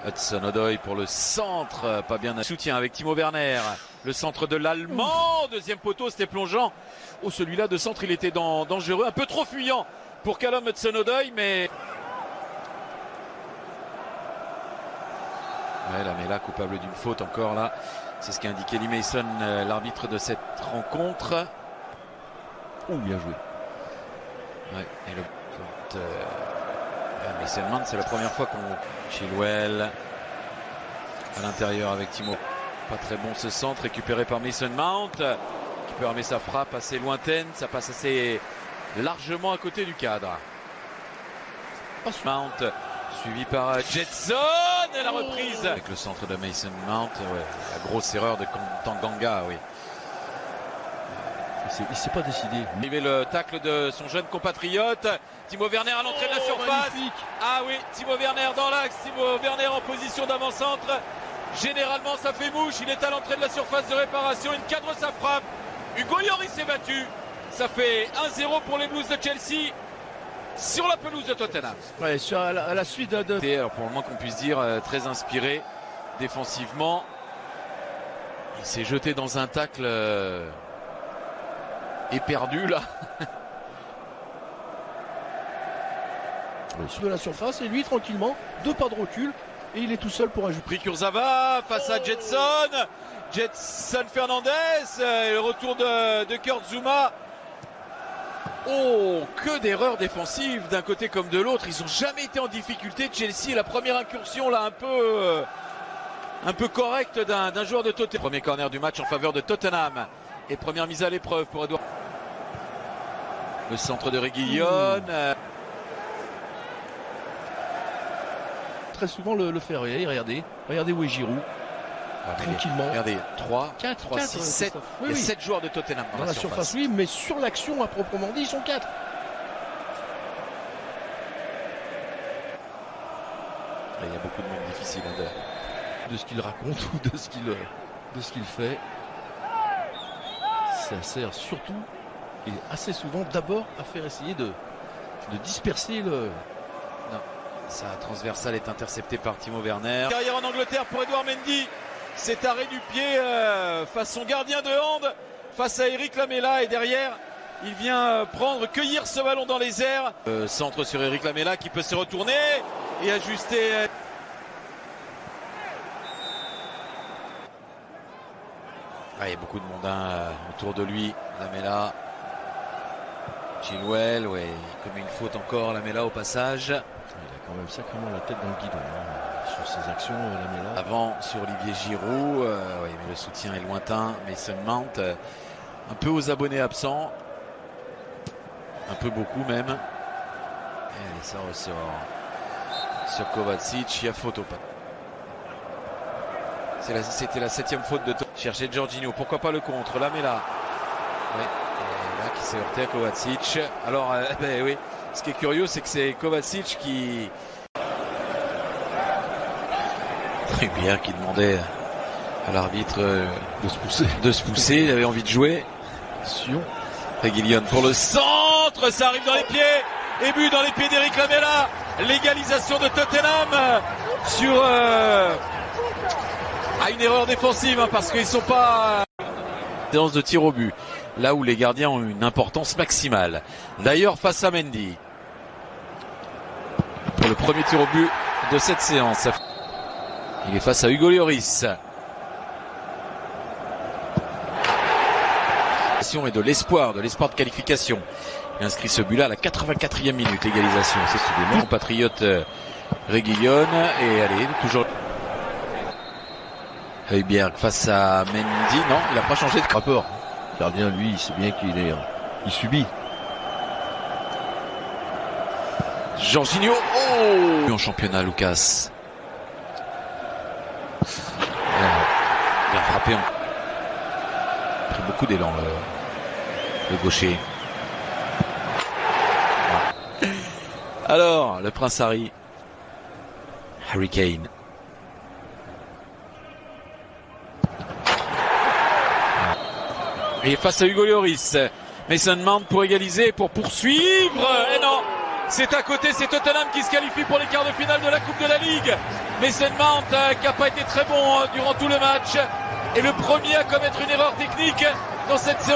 Hudson-Odoi pour le centre, pas bien soutien avec Timo Werner, le centre de l'Allemand, deuxième poteau, c'était plongeant. Oh, celui-là de centre, il était dangereux, un peu trop fuyant pour Callum Hudson-Odoi, mais... Ouais, la Mela coupable d'une faute encore là, c'est ce qu'a indiqué Lee Mason, l'arbitre de cette rencontre. Oh, bien joué. Ouais, et le Mason Mount, c'est la première fois qu'on... Chilwell à l'intérieur avec Timo. Pas très bon ce centre, récupéré par Mason Mount, qui peut armer sa frappe assez lointaine. Ça passe assez largement à côté du cadre. Mount, suivi par Jetson, et la reprise avec le centre de Mason Mount. Ouais, la grosse erreur de Tanganga, oui. Il s'est pas décidé. Arrivé le tacle de son jeune compatriote. Timo Werner à l'entrée de la surface. Magnifique. Ah oui, Timo Werner dans l'axe. Timo Werner en position d'avant-centre. Généralement, ça fait mouche. Il est à l'entrée de la surface de réparation. Il cadre sa frappe. Hugo Lloris s'est battu. Ça fait 1-0 pour les Blues de Chelsea sur la pelouse de Tottenham. Ouais, à la suite de... Alors, pour le moins qu'on puisse dire, très inspiré défensivement. Il s'est jeté dans un tacle éperdu là. Sur la surface et lui tranquillement, 2 pas de recul et il est tout seul pour ajouter. Kurzawa face à Jetson Fernandez, le retour de Kurt Zouma. Oh, que d'erreurs défensives d'un côté comme de l'autre. Ils n'ont jamais été en difficulté. Chelsea, la première incursion là un peu correcte d'un joueur de Tottenham. Premier corner du match en faveur de Tottenham et première mise à l'épreuve pour Edouard. Le centre de Reguilón. Très souvent le faire. Regardez où est Giroud. Tranquillement. Regardez, 3, 6, 7. Il y a 7 joueurs de Tottenham dans la surface. Oui, mais sur l'action à proprement dit, ils sont 4. Il y a beaucoup de monde difficile de ce qu'il raconte ou de ce qu'il fait. Ça sert surtout et assez souvent d'abord à faire essayer de disperser le... Non, sa transversale est interceptée par Timo Werner. Carrière en Angleterre pour Edouard Mendy. Cet arrêt du pied face son gardien de hand, face à Eric Lamela, et derrière il vient cueillir ce ballon dans les airs. Centre sur Eric Lamela qui peut se retourner et ajuster. Il y a beaucoup de monde autour de lui. Lamela, Chilwell, ouais, il commet une faute encore, Lamela au passage. Il a quand même sacrément la tête dans le guidon sur ses actions, Lamela. Avant sur Olivier Giroud, ouais, mais le soutien est lointain. Mason Mount, un peu aux abonnés absents, un peu beaucoup même. Et ça ressort sur Kovacic, il y a faute au pas. C'était la 7e faute de chercher Jorginho, pourquoi pas le contre, Lamela. Ouais, et là qui s'est heurté à Kovacic. Alors oui, ce qui est curieux, c'est que c'est Kovacic qui demandait à l'arbitre de se pousser, il avait envie de jouer. Reguilón pour le centre, ça arrive dans les pieds et but dans les pieds d'Eric Lamela. L'égalisation de Tottenham sur une erreur défensive, parce qu'ils sont pas séance de tir au but, là où les gardiens ont une importance maximale. D'ailleurs face à Mendy pour le premier tir au but de cette séance. Il est face à Hugo Lloris. Et de l'espoir de qualification. Il inscrit ce but-là à la 84e minute, l'égalisation. C'est mon compatriote Reguilón. Et allez, toujours Højbjerg face à Mendy. Non, il n'a pas changé de rapport. Le gardien, lui, il sait bien il subit. Jorginho, en championnat, Lucas. Il a frappé. Il a pris beaucoup d'élan, le gaucher. Alors, le Prince Harry Kane. Et face à Hugo Lloris, Mason Mount pour égaliser, pour poursuivre. Et non, C'est à côté, c'est Tottenham qui se qualifie pour les quarts de finale de la Coupe de la Ligue. Mason Mount qui n'a pas été très bon durant tout le match est le premier à commettre une erreur technique dans cette séance.